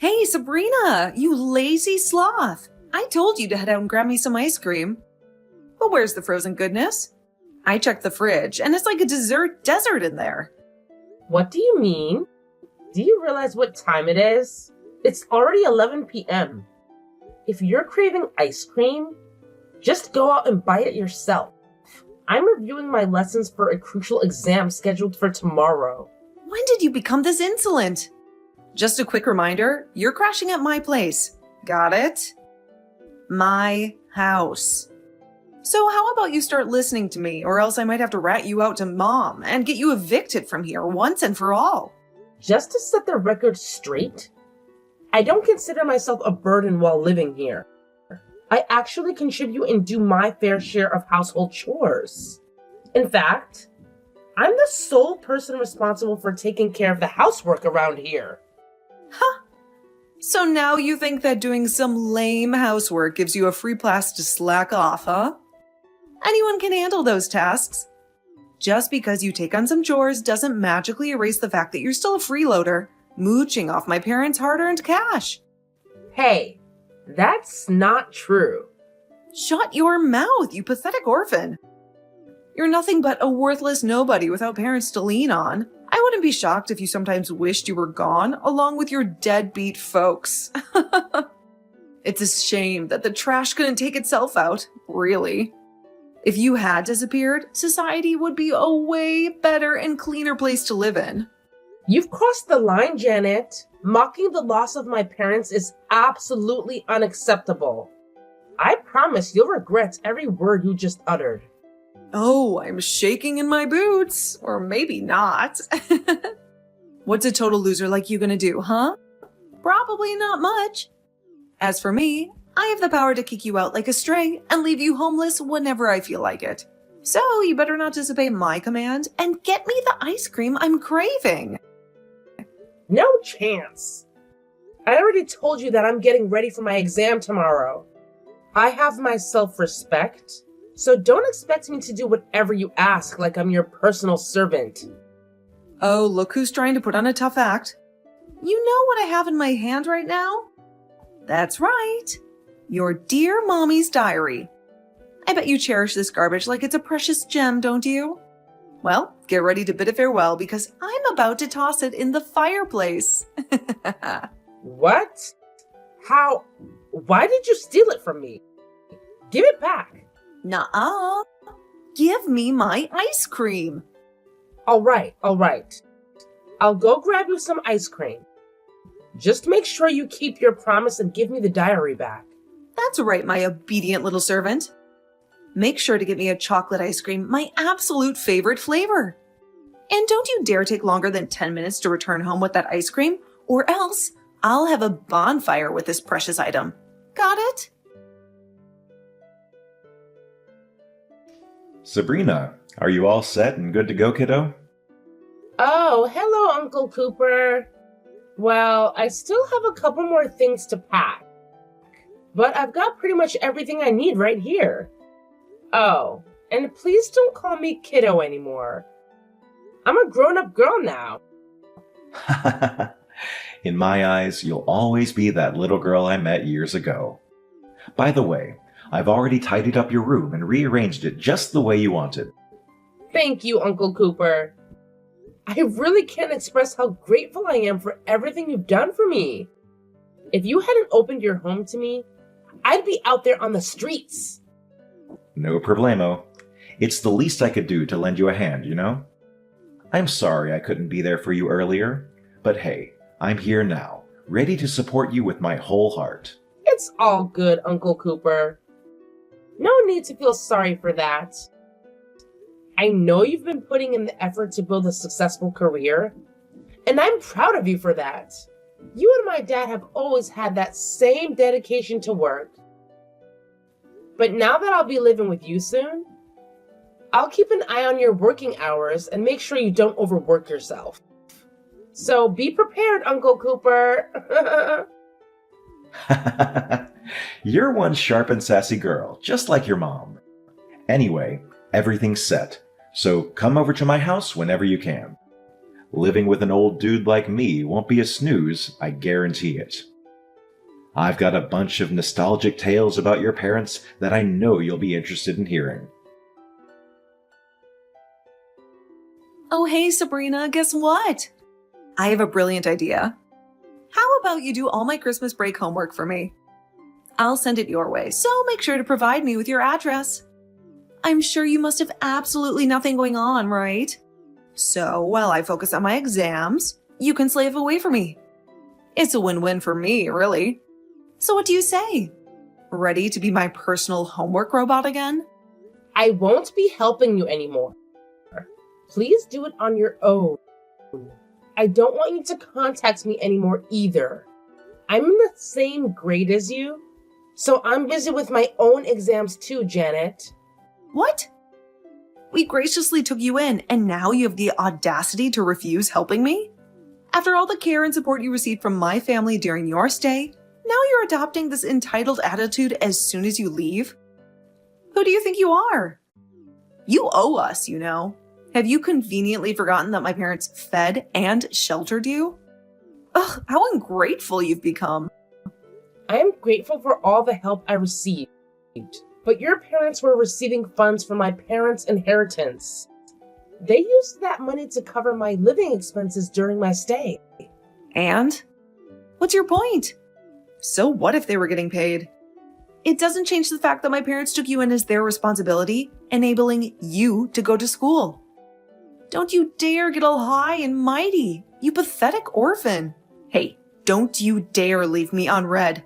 Hey, Sabrina, you lazy sloth. I told you to head out and grab me some ice cream. But where's the frozen goodness? I checked the fridge, and it's like a dessert desert in there. What do you mean? Do you realize what time it is? It's already 11 p.m. If you're craving ice cream, just go out and buy it yourself. I'm reviewing my lessons for a crucial exam scheduled for tomorrow. When did you become this insolent? Just a quick reminder, you're crashing at my place. Got it? My house. So how about you start listening to me, or else I might have to rat you out to Mom and get you evicted from here once and for all. Just to set the record straight, I don't consider myself a burden while living here. I actually contribute and do my fair share of household chores. In fact, I'm the sole person responsible for taking care of the housework around here. Huh. So now you think that doing some lame housework gives you a free pass to slack off, huh? Anyone can handle those tasks. Just because you take on some chores doesn't magically erase the fact that you're still a freeloader, mooching off my parents' hard-earned cash. Hey, that's not true. Shut your mouth, you pathetic orphan. You're nothing but a worthless nobody without parents to lean on. I wouldn't be shocked if you sometimes wished you were gone, along with your deadbeat folks. It's a shame that the trash couldn't take itself out, really. If you had disappeared, society would be a way better and cleaner place to live in. You've crossed the line, Janet. Mocking the loss of my parents is absolutely unacceptable. I promise you'll regret every word you just uttered. Oh, I'm shaking in my boots. Or maybe not. What's a total loser like you gonna do, huh? Probably not much. As for me, I have the power to kick you out like a stray and leave you homeless whenever I feel like it. So you better not disobey my command and get me the ice cream I'm craving. No chance. I already told you that I'm getting ready for my exam tomorrow. I have my self-respect, so don't expect me to do whatever you ask like I'm your personal servant. Oh, look who's trying to put on a tough act. You know what I have in my hand right now? That's right. Your dear mommy's diary. I bet you cherish this garbage like it's a precious gem, don't you? Well, get ready to bid it farewell because I'm about to toss it in the fireplace. What? How? Why did you steal it from me? Give it back. Nuh-uh. Give me my ice cream. All right. I'll go grab you some ice cream. Just make sure you keep your promise and give me the diary back. That's right, my obedient little servant. Make sure to get me a chocolate ice cream, my absolute favorite flavor. And don't you dare take longer than 10 minutes to return home with that ice cream, or else I'll have a bonfire with this precious item. Got it? Sabrina, are you all set and good to go, kiddo? Oh, hello, Uncle Cooper. Well, I still have a couple more things to pack, but I've got pretty much everything I need right here. Oh, and please don't call me kiddo anymore. I'm a grown-up girl now. In my eyes, you'll always be that little girl I met years ago. By the way, I've already tidied up your room and rearranged it just the way you wanted. Thank you, Uncle Cooper. I really can't express how grateful I am for everything you've done for me. If you hadn't opened your home to me, I'd be out there on the streets. No problemo. It's the least I could do to lend you a hand, you know? I'm sorry I couldn't be there for you earlier, but hey, I'm here now, ready to support you with my whole heart. It's all good, Uncle Cooper. No need to feel sorry for that. I know you've been putting in the effort to build a successful career, and I'm proud of you for that. You and my dad have always had that same dedication to work. But now that I'll be living with you soon, I'll keep an eye on your working hours and make sure you don't overwork yourself. So be prepared, Uncle Cooper. You're one sharp and sassy girl, just like your mom. Anyway, everything's set, so come over to my house whenever you can. Living with an old dude like me won't be a snooze, I guarantee it. I've got a bunch of nostalgic tales about your parents that I know you'll be interested in hearing. Oh, hey, Sabrina, guess what? I have a brilliant idea. How about you do all my Christmas break homework for me? I'll send it your way, so make sure to provide me with your address. I'm sure you must have absolutely nothing going on, right? So while I focus on my exams, you can slave away for me. It's a win-win for me, really. So what do you say? Ready to be my personal homework robot again? I won't be helping you anymore. Please do it on your own. I don't want you to contact me anymore either. I'm in the same grade as you, so I'm busy with my own exams too, Janet. What? We graciously took you in, and now you have the audacity to refuse helping me? After all the care and support you received from my family during your stay, now you're adopting this entitled attitude as soon as you leave? Who do you think you are? You owe us, you know. Have you conveniently forgotten that my parents fed and sheltered you? Ugh, how ungrateful you've become. I am grateful for all the help I received, but your parents were receiving funds from my parents' inheritance. They used that money to cover my living expenses during my stay. And? What's your point? So what if they were getting paid? It doesn't change the fact that my parents took you in as their responsibility, enabling you to go to school. Don't you dare get all high and mighty, you pathetic orphan. Hey, don't you dare leave me on red.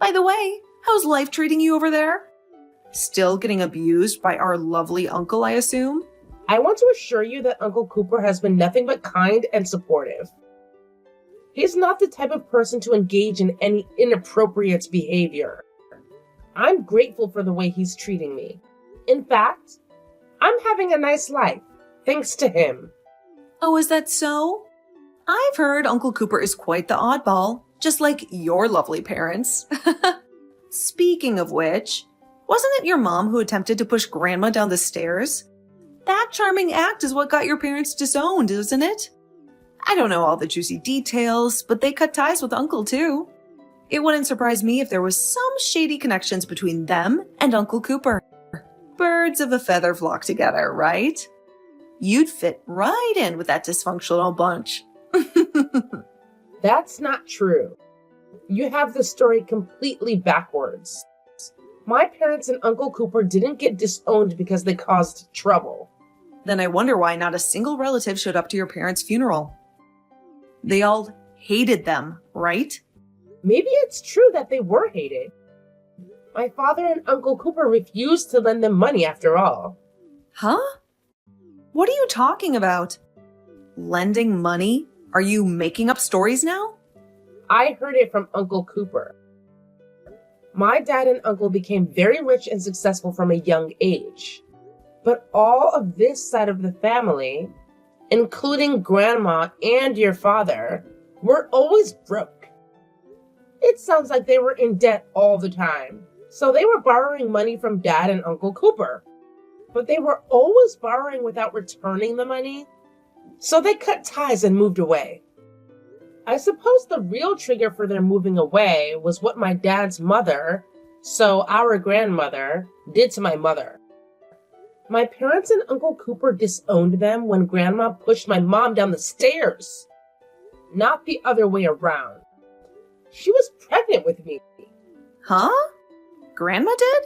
By the way, how's life treating you over there? Still getting abused by our lovely uncle, I assume? I want to assure you that Uncle Cooper has been nothing but kind and supportive. He's not the type of person to engage in any inappropriate behavior. I'm grateful for the way he's treating me. In fact, I'm having a nice life, thanks to him. Oh, is that so? I've heard Uncle Cooper is quite the oddball, just like your lovely parents. Speaking of which, wasn't it your mom who attempted to push Grandma down the stairs? That charming act is what got your parents disowned, isn't it? I don't know all the juicy details, but they cut ties with Uncle too. It wouldn't surprise me if there was some shady connections between them and Uncle Cooper. Birds of a feather flock together, right? You'd fit right in with that dysfunctional bunch. That's not true. You have the story completely backwards. My parents and Uncle Cooper didn't get disowned because they caused trouble. Then I wonder why not a single relative showed up to your parents' funeral. They all hated them, right? Maybe it's true that they were hated. My father and Uncle Cooper refused to lend them money after all. Huh? What are you talking about? Lending money? Are you making up stories now? I heard it from Uncle Cooper. My dad and uncle became very rich and successful from a young age. But all of this side of the family, including Grandma and your father, were always broke. It sounds like they were in debt all the time. So they were borrowing money from Dad and Uncle Cooper. But they were always borrowing without returning the money. So they cut ties and moved away. I suppose the real trigger for their moving away was what my dad's mother, so our grandmother, did to my mother. My parents and Uncle Cooper disowned them when Grandma pushed my mom down the stairs. Not the other way around. She was pregnant with me. Huh? Grandma did?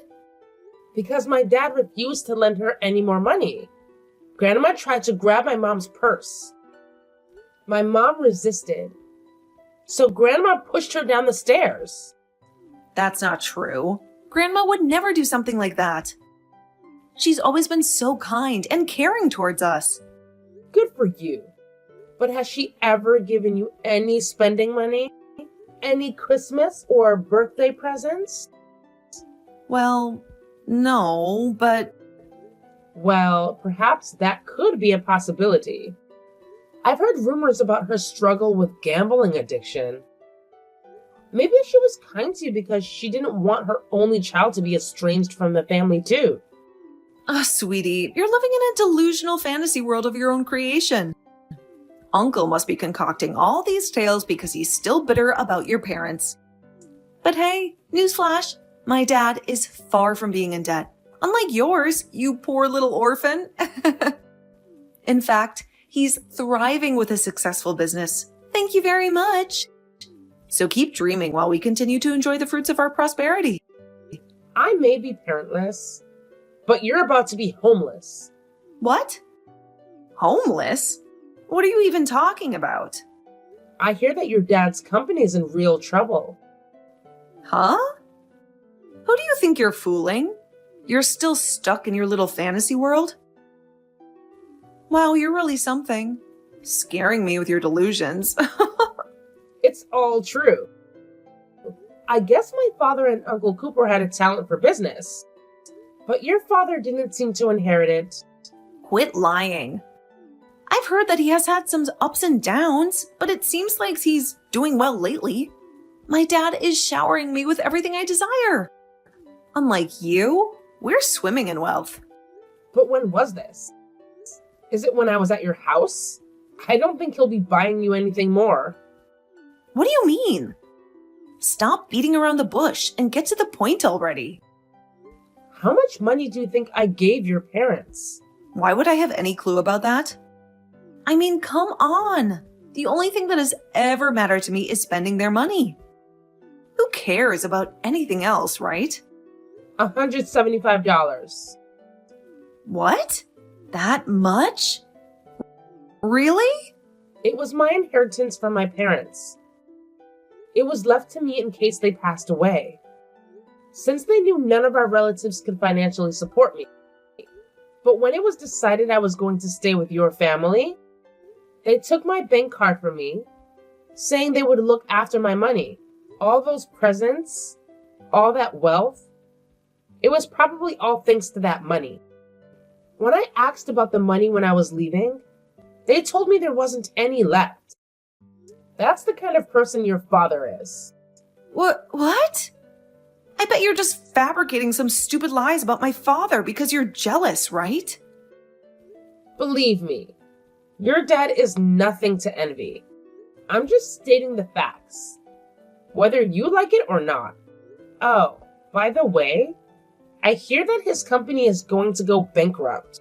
Because my dad refused to lend her any more money. Grandma tried to grab my mom's purse. My mom resisted. So Grandma pushed her down the stairs. That's not true. Grandma would never do something like that. She's always been so kind and caring towards us. Good for you. But has she ever given you any spending money? Any Christmas or birthday presents? Well, no, but... Well, perhaps that could be a possibility. I've heard rumors about her struggle with gambling addiction. Maybe she was kind to you because she didn't want her only child to be estranged from the family too. Ah, sweetie, you're living in a delusional fantasy world of your own creation. Uncle must be concocting all these tales because he's still bitter about your parents. But hey, newsflash, my dad is far from being in debt. Unlike yours, you poor little orphan. In fact, he's thriving with a successful business. Thank you very much. So keep dreaming while we continue to enjoy the fruits of our prosperity. I may be parentless, but you're about to be homeless. What? Homeless? What are you even talking about? I hear that your dad's company is in real trouble. Huh? Who do you think you're fooling? You're still stuck in your little fantasy world? Wow, you're really something. Scaring me with your delusions. It's all true. I guess my father and Uncle Cooper had a talent for business, but your father didn't seem to inherit it. Quit lying. I've heard that he has had some ups and downs, but it seems like he's doing well lately. My dad is showering me with everything I desire. Unlike you, we're swimming in wealth. But when was this? Is it when I was at your house? I don't think he'll be buying you anything more. What do you mean? Stop beating around the bush and get to the point already. How much money do you think I gave your parents? Why would I have any clue about that? I mean, come on. The only thing that has ever mattered to me is spending their money. Who cares about anything else, right? $175. What? That much? Really? It was my inheritance from my parents. It was left to me in case they passed away. Since they knew none of our relatives could financially support me. But when it was decided I was going to stay with your family, they took my bank card from me, saying they would look after my money. All those presents, all that wealth, it was probably all thanks to that money. When I asked about the money when I was leaving, they told me there wasn't any left. That's the kind of person your father is. What? I bet you're just fabricating some stupid lies about my father because you're jealous, right? Believe me, your dad is nothing to envy. I'm just stating the facts, whether you like it or not. Oh, by the way, I hear that his company is going to go bankrupt.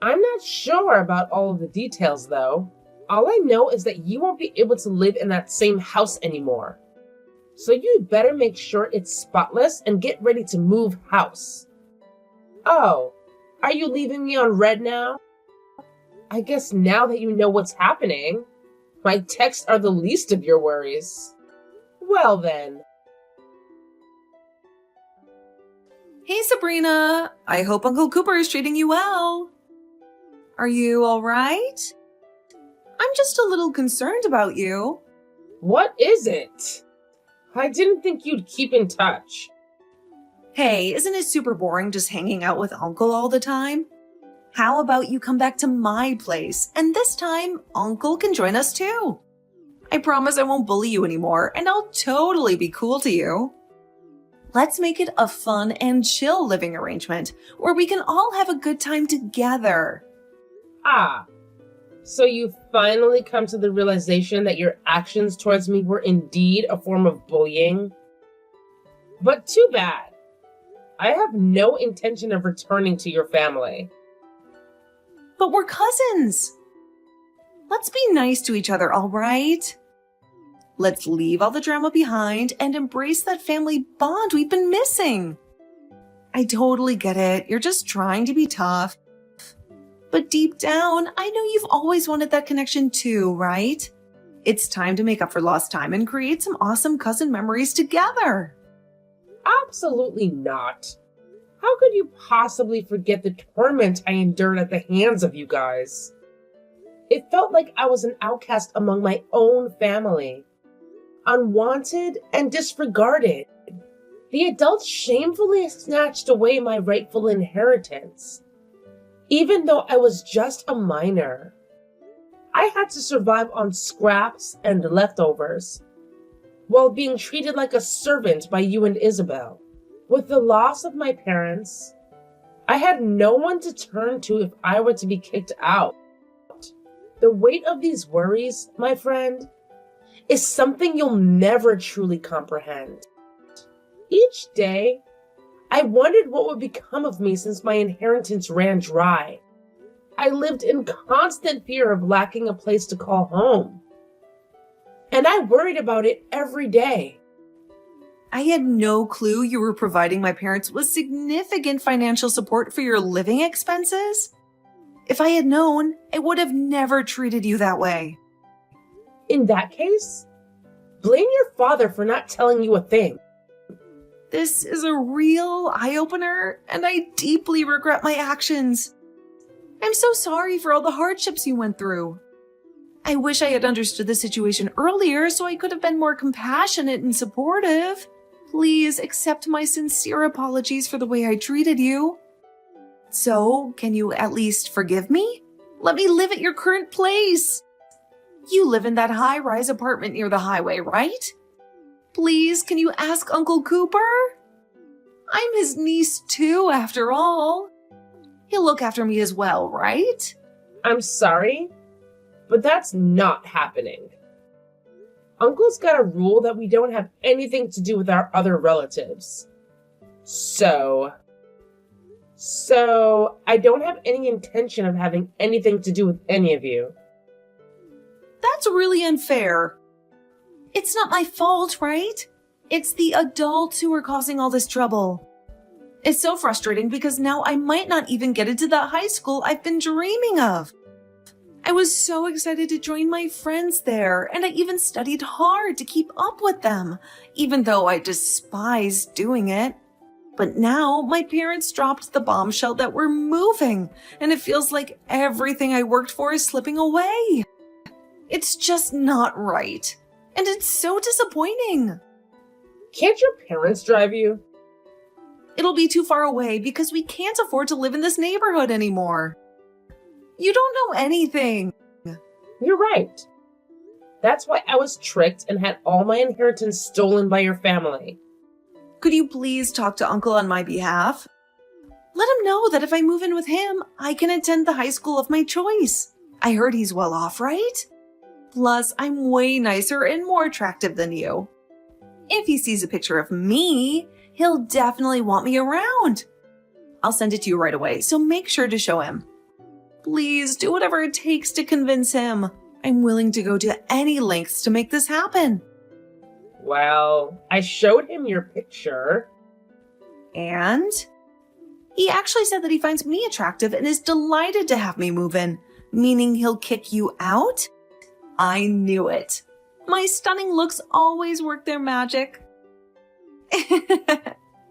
I'm not sure about all of the details, though. All I know is that you won't be able to live in that same house anymore. So you better make sure it's spotless and get ready to move house. Oh, are you leaving me on red now? I guess now that you know what's happening, my texts are the least of your worries. Well then. Hey, Sabrina. I hope Uncle Cooper is treating you well. Are you all right? I'm just a little concerned about you. What is it? I didn't think you'd keep in touch. Hey, isn't it super boring just hanging out with Uncle all the time? How about you come back to my place, and this time, Uncle can join us too. I promise I won't bully you anymore, and I'll totally be cool to you. Let's make it a fun and chill living arrangement, where we can all have a good time together. Ah, so you finally come to the realization that your actions towards me were indeed a form of bullying? But too bad. I have no intention of returning to your family. But we're cousins. Let's be nice to each other, all right? Let's leave all the drama behind and embrace that family bond we've been missing. I totally get it. You're just trying to be tough. But deep down, I know you've always wanted that connection too, right? It's time to make up for lost time and create some awesome cousin memories together. Absolutely not. How could you possibly forget the torment I endured at the hands of you guys? It felt like I was an outcast among my own family. Unwanted and disregarded. The adults shamefully snatched away my rightful inheritance. Even though I was just a minor. I had to survive on scraps and leftovers, while being treated like a servant by you and Isabel. With the loss of my parents, I had no one to turn to if I were to be kicked out. The weight of these worries, my friend, is something you'll never truly comprehend. Each day, I wondered what would become of me since my inheritance ran dry. I lived in constant fear of lacking a place to call home. And I worried about it every day. I had no clue you were providing my parents with significant financial support for your living expenses. If I had known, I would have never treated you that way. In that case, blame your father for not telling you a thing. This is a real eye-opener, and I deeply regret my actions. I'm so sorry for all the hardships you went through. I wish I had understood the situation earlier so I could have been more compassionate and supportive. Please accept my sincere apologies for the way I treated you. So, can you at least forgive me? Let me live at your current place. You live in that high-rise apartment near the highway, right? Please, can you ask Uncle Cooper? I'm his niece too, after all. He'll look after me as well, right? I'm sorry, but that's not happening. Uncle's got a rule that we don't have anything to do with our other relatives. So I don't have any intention of having anything to do with any of you. That's really unfair. It's not my fault, right? It's the adults who are causing all this trouble. It's so frustrating because now I might not even get into the high school I've been dreaming of. I was so excited to join my friends there, and I even studied hard to keep up with them, even though I despised doing it. But now my parents dropped the bombshell that we're moving, and it feels like everything I worked for is slipping away. It's just not right. And it's so disappointing. Can't your parents drive you? It'll be too far away because we can't afford to live in this neighborhood anymore. You don't know anything. You're right. That's why I was tricked and had all my inheritance stolen by your family. Could you please talk to Uncle on my behalf? Let him know that if I move in with him, I can attend the high school of my choice. I heard he's well off, right? Plus, I'm way nicer and more attractive than you. If he sees a picture of me, he'll definitely want me around. I'll send it to you right away, so make sure to show him. Please do whatever it takes to convince him. I'm willing to go to any lengths to make this happen. Well, I showed him your picture. And? He actually said that he finds me attractive and is delighted to have me move in, meaning he'll kick you out? I knew it. My stunning looks always work their magic.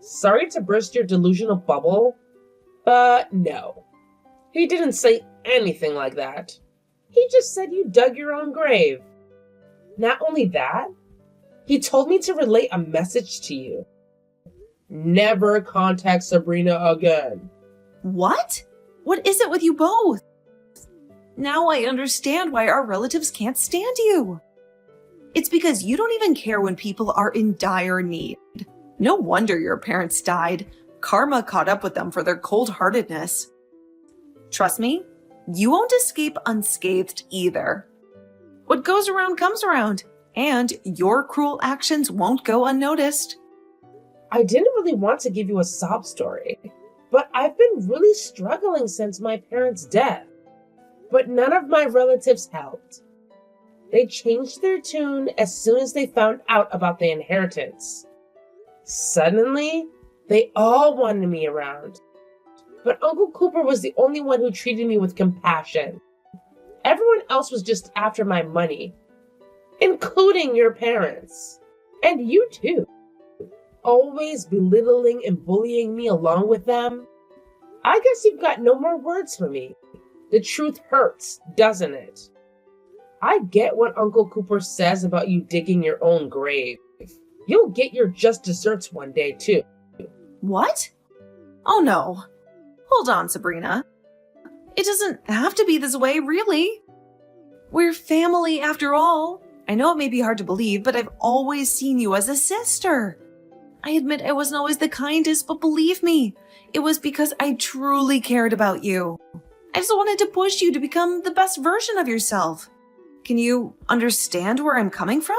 Sorry to burst your delusional bubble, but no. He didn't say anything like that. He just said you dug your own grave. Not only that, he told me to relay a message to you. Never contact Sabrina again. What? What is it with you both? Now I understand why our relatives can't stand you. It's because you don't even care when people are in dire need. No wonder your parents died. Karma caught up with them for their cold-heartedness. Trust me, you won't escape unscathed either. What goes around comes around, and your cruel actions won't go unnoticed. I didn't really want to give you a sob story, but I've been really struggling since my parents' death. But none of my relatives helped. They changed their tune as soon as they found out about the inheritance. Suddenly, they all wanted me around. But Uncle Cooper was the only one who treated me with compassion. Everyone else was just after my money, including your parents. And you too. Always belittling and bullying me along with them. I guess you've got no more words for me. The truth hurts, doesn't it? I get what Uncle Cooper says about you digging your own grave. You'll get your just desserts one day, too. What? Oh no. Hold on, Sabrina. It doesn't have to be this way, really. We're family after all. I know it may be hard to believe, but I've always seen you as a sister. I admit I wasn't always the kindest, but believe me, it was because I truly cared about you. I just wanted to push you to become the best version of yourself. Can you understand where I'm coming from?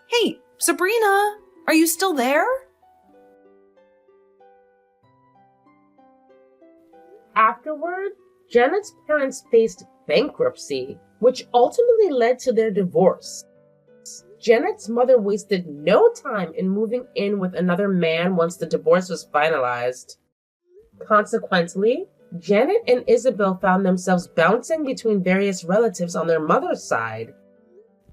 Hey, Sabrina, are you still there? Afterward, Janet's parents faced bankruptcy, which ultimately led to their divorce. Janet's mother wasted no time in moving in with another man once the divorce was finalized. Consequently, Janet and Isabel found themselves bouncing between various relatives on their mother's side.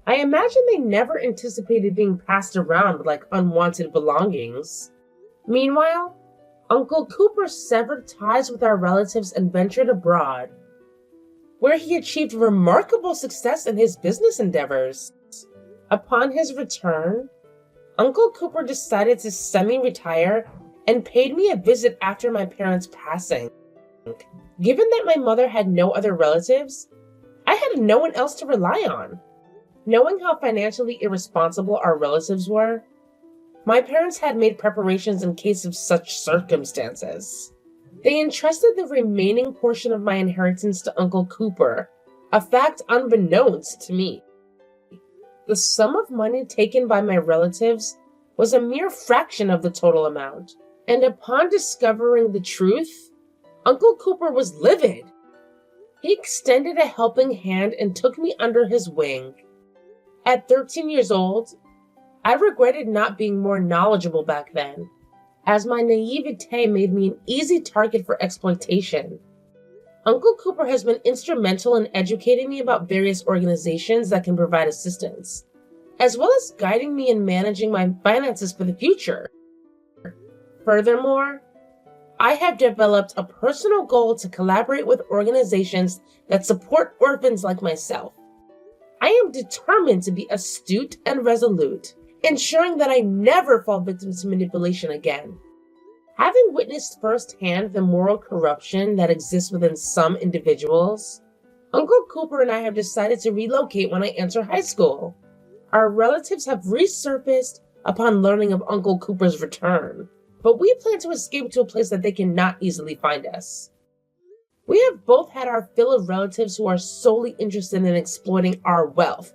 I imagine they never anticipated being passed around like unwanted belongings. Meanwhile, Uncle Cooper severed ties with our relatives and ventured abroad, where he achieved remarkable success in his business endeavors. Upon his return, Uncle Cooper decided to semi-retire and paid me a visit after my parents' passing. Given that my mother had no other relatives, I had no one else to rely on. Knowing how financially irresponsible our relatives were, my parents had made preparations in case of such circumstances. They entrusted the remaining portion of my inheritance to Uncle Cooper, a fact unbeknownst to me. The sum of money taken by my relatives was a mere fraction of the total amount, and upon discovering the truth, Uncle Cooper was livid. He extended a helping hand and took me under his wing. At 13 years old, I regretted not being more knowledgeable back then, as my naivete made me an easy target for exploitation. Uncle Cooper has been instrumental in educating me about various organizations that can provide assistance, as well as guiding me in managing my finances for the future. Furthermore, I have developed a personal goal to collaborate with organizations that support orphans like myself. I am determined to be astute and resolute, ensuring that I never fall victim to manipulation again. Having witnessed firsthand the moral corruption that exists within some individuals, Uncle Cooper and I have decided to relocate when I enter high school. Our relatives have resurfaced upon learning of Uncle Cooper's return, but we plan to escape to a place that they cannot easily find us. We have both had our fill of relatives who are solely interested in exploiting our wealth.